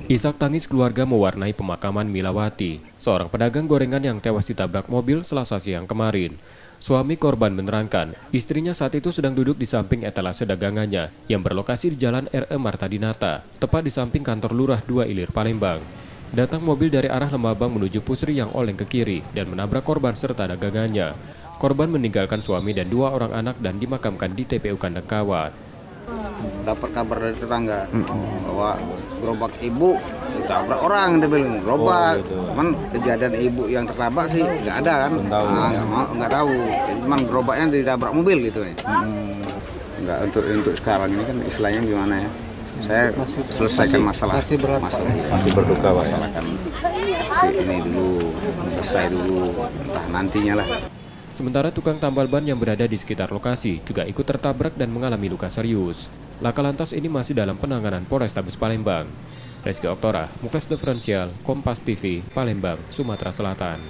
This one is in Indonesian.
Isak tangis keluarga mewarnai pemakaman Milawati, seorang pedagang gorengan yang tewas ditabrak mobil Selasa siang kemarin. Suami korban menerangkan, istrinya saat itu sedang duduk di samping etalase dagangannya yang berlokasi di Jalan R.E. Marta Dinata, tepat di samping kantor Lurah 2 Ilir, Palembang. Datang mobil dari arah Lembabang menuju Pusri yang oleng ke kiri dan menabrak korban serta dagangannya. Korban meninggalkan suami dan 2 orang anak dan dimakamkan di TPU Kandang Kawat. Dapat kabar dari tetangga bahwa gerobak ibu ditabrak orang, dia bilang gerobak. Cuman kejadian ibu yang tertabrak sih nggak ada kan, nggak tahu. Cuman gerobaknya ditabrak mobil gitu ya. Nggak untuk sekarang ini kan istilahnya gimana ya? Saya selesaikan masalah. Masih berduka masalahkan si ini dulu, selesai dulu, entah nantinya lah. Sementara tukang tambal ban yang berada di sekitar lokasi juga ikut tertabrak dan mengalami luka serius. Laka lantas ini masih dalam penanganan Polrestabes Palembang. Rizky Oktora, Muklas Diferensial, Kompas TV, Palembang, Sumatera Selatan.